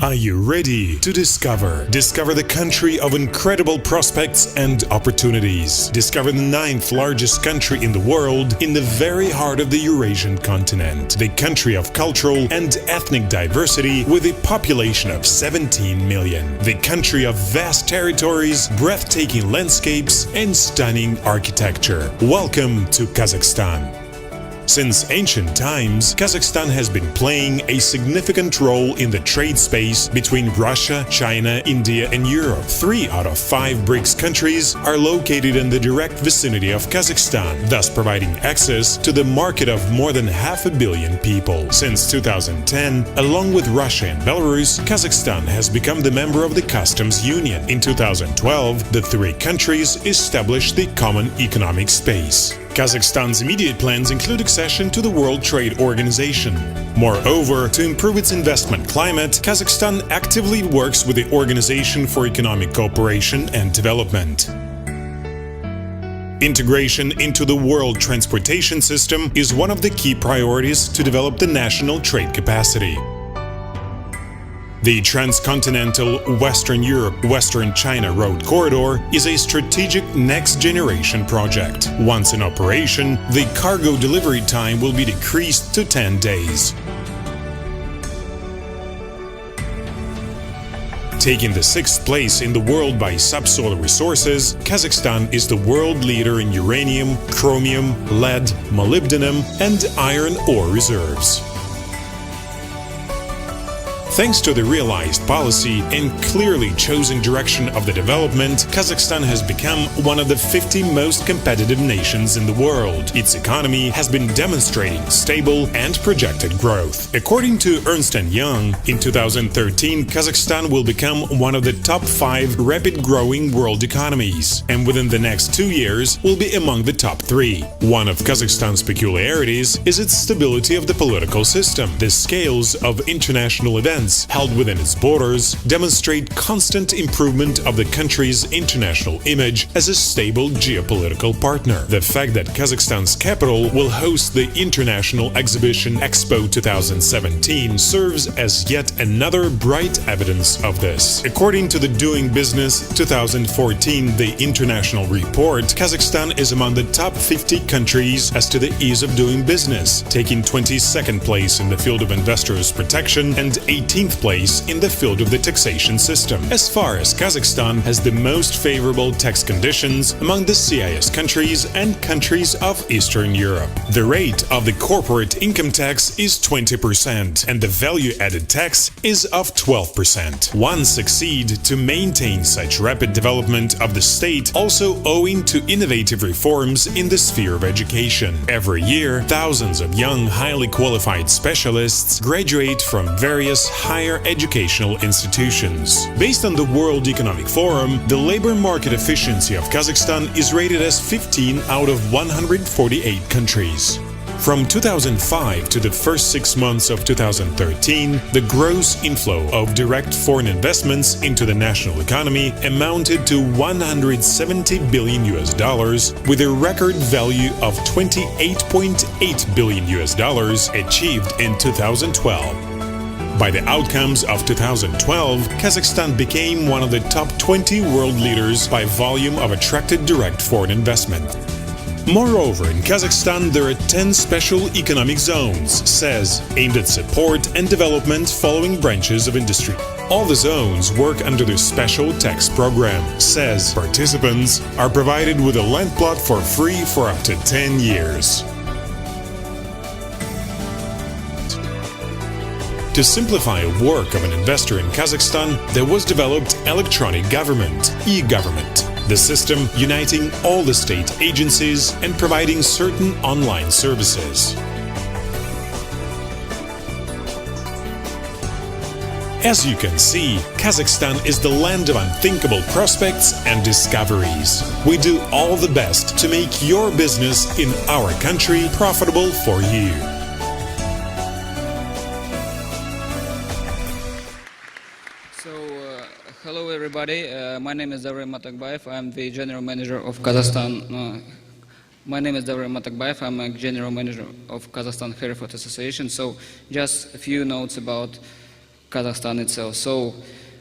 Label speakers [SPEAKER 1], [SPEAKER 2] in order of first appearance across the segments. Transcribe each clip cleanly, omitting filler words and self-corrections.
[SPEAKER 1] Are you ready to discover? Discover the country of incredible prospects and opportunities. Discover the 9th largest country in the world in the very heart of the Eurasian continent. The country of cultural and ethnic diversity with a population of 17 million. The country of vast territories, breathtaking landscapes and stunning architecture. Welcome to Kazakhstan. Since ancient times, Kazakhstan has been playing a significant role in the trade space between Russia, China, India and Europe. 3 out of 5 BRICS countries are located in the direct vicinity of Kazakhstan, thus providing access to the market of more than 500 million people. Since 2010, along with Russia and Belarus, Kazakhstan has become the member of the Customs Union. In 2012, the 3 countries established the Common Economic Space. Kazakhstan's immediate plans include accession to the World Trade Organization. Moreover, to improve its investment climate, Kazakhstan actively works with the Organization for Economic Cooperation and Development. Integration into the world transportation system is one of the key priorities to develop the national trade capacity. The transcontinental Western Europe-Western China Road Corridor is a strategic next-generation project. Once in operation, the cargo delivery time will be decreased to 10 days. Taking the 6th place in the world by subsoil resources, Kazakhstan is the world leader in uranium, chromium, lead, molybdenum and iron ore reserves. Thanks to the realized policy and clearly chosen direction of the development, Kazakhstan has become one of the 50 most competitive nations in the world. Its economy has been demonstrating stable and projected growth. According to Ernst & Young, in 2013, Kazakhstan will become one of the top 5 rapid-growing world economies, and within the next 2 years will be among the top 3. One of Kazakhstan's peculiarities is its stability of the political system. The scales of international events held within its borders demonstrate constant improvement of the country's international image as a stable geopolitical partner. The fact that Kazakhstan's capital will host the international exhibition Expo 2017 serves as yet another bright evidence of this. According to the Doing Business 2014, the international report, Kazakhstan is among the top 50 countries as to the ease of doing business, taking 22nd place in the field of investors' protection and 18th place in the field of the taxation system. As far as Kazakhstan has the most favorable tax conditions among the CIS countries and countries of Eastern Europe. The rate of the corporate income tax is 20% and the value-added tax is of 12%. One succeed to maintain such rapid development of the state also owing to innovative reforms in the sphere of education. Every year, thousands of young, highly qualified specialists graduate from various higher educational institutions. Based on the World Economic Forum, the labor market efficiency of Kazakhstan is rated as 15 out of 148 countries. From 2005 to the first 6 months of 2013, the gross inflow of direct foreign investments into the national economy amounted to $170 billion with a record value of $28.8 billion achieved in 2012. By the outcomes of 2012, Kazakhstan became one of the top 20 world leaders by volume of attracted direct foreign investment. Moreover, in Kazakhstan there are 10 special economic zones, says, aimed at support and development following branches of industry. All the zones work under the special tax program, says. Participants are provided with a land plot for free for up to 10 years. To simplify the work of an investor in Kazakhstan, there was developed electronic government, e-government, the system uniting all the state agencies and providing certain online services. As you can see, Kazakhstan is the land of unthinkable prospects and discoveries. We do all the best to make your business in our country profitable for you.
[SPEAKER 2] Hello everybody, my name is Davray Matakbayev, I'm the General Manager of Kazakhstan. My name is Davray Matakbayev, I'm a General Manager of Kazakhstan Hereford Association. So just a few notes about Kazakhstan itself. So,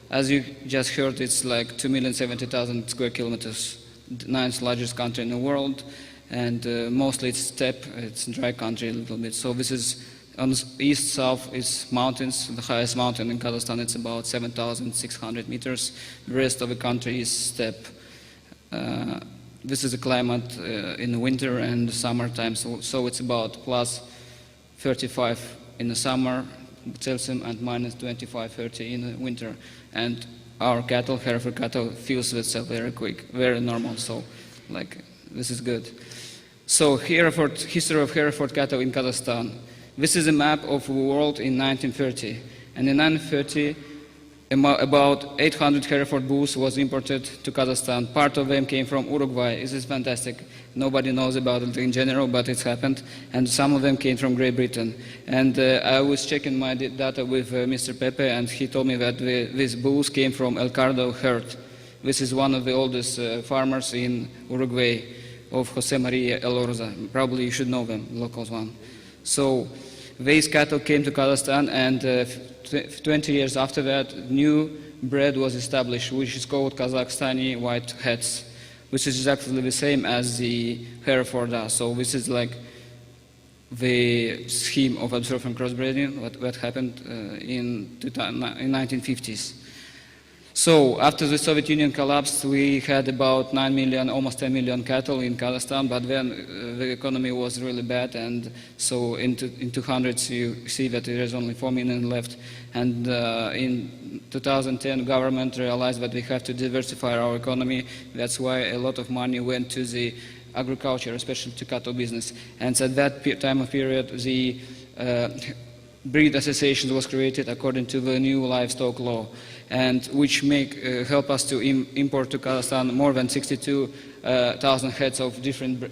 [SPEAKER 2] as you just heard, it's like 2,070,000 square kilometers, the ninth largest country in the world, and mostly it's steppe, it's a dry country a little bit. So this is on the east-south is mountains. The highest mountain in Kazakhstan it's about 7,600 meters. The rest of the country is steppe. This is the climate in the winter and the summertime. So it's about plus 35 in the summer Celsius and minus 25, 30 in the winter. And our cattle, Hereford cattle, feels itself very quick, very normal. So, like, this is good. So, Hereford, history of Hereford cattle in Kazakhstan. This is a map of the world in 1930. And in 1930, about 800 Hereford bulls was imported to Kazakhstan. Part of them came from Uruguay. This is fantastic. Nobody knows about it in general, but it's happened. And some of them came from Great Britain. And I was checking my data with Mr. Pepe, and he told me that these bulls came from El Cardo herd. This is one of the oldest farmers in Uruguay of Jose Maria El Orza. Probably you should know them, locals one. So these cattle came to Kazakhstan, and 20 years after that, new breed was established, which is called Kazakhstani white heads, which is exactly the same as the Hereford does. So this is like the scheme of absorption crossbreeding, what happened in 1950s. So after the Soviet Union collapsed, we had about 9 million, almost 10 million cattle in Kazakhstan, but then the economy was really bad, and so in 200s you see that there is only 4 million left. And in 2010, government realized that we have to diversify our economy. That's why a lot of money went to the agriculture, especially to cattle business. And at that time of period, the breed association was created according to the new livestock law, and which help us to import to Kazakhstan more than 62,000 heads of different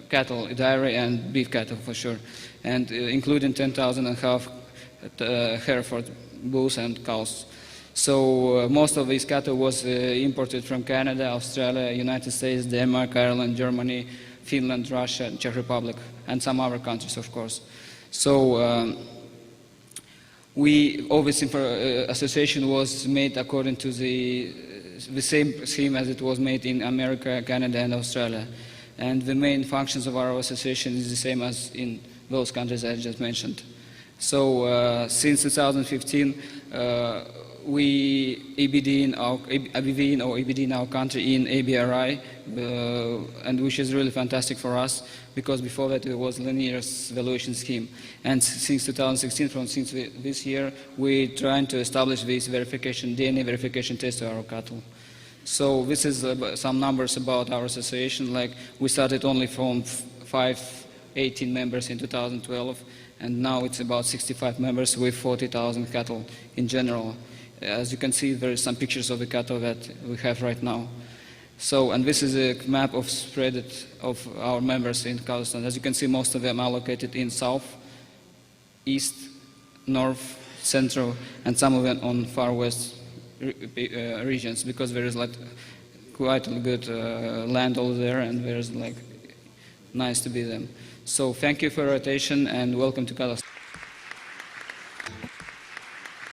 [SPEAKER 2] cattle, dairy and beef cattle for sure, and including 10,500 Hereford bulls and cows. So most of these cattle was imported from Canada, Australia, United States, Denmark, Ireland, Germany, Finland, Russia, Czech Republic, and some other countries, of course. So all this association was made according to the same scheme as it was made in America, Canada, and Australia. And the main functions of our association is the same as in those countries I just mentioned. So since 2015, we ABV in our country in ABRI, and which is really fantastic for us, because before that it was linear valuation scheme. And since 2016, since this year, we're trying to establish this DNA verification test to our cattle. So this is some numbers about our association. Like, we started only from 18 members in 2012, and now it's about 65 members with 40,000 cattle in general. As you can see, there are some pictures of the cattle that we have right now. So, and this is a map of spread of our members in Kazakhstan. As you can see, most of them are located in south, east, north, central, and some of them on far west regions, because there is like quite a good land over there, and there's like nice to be them. So thank you for your attention, and welcome to Kazakhstan.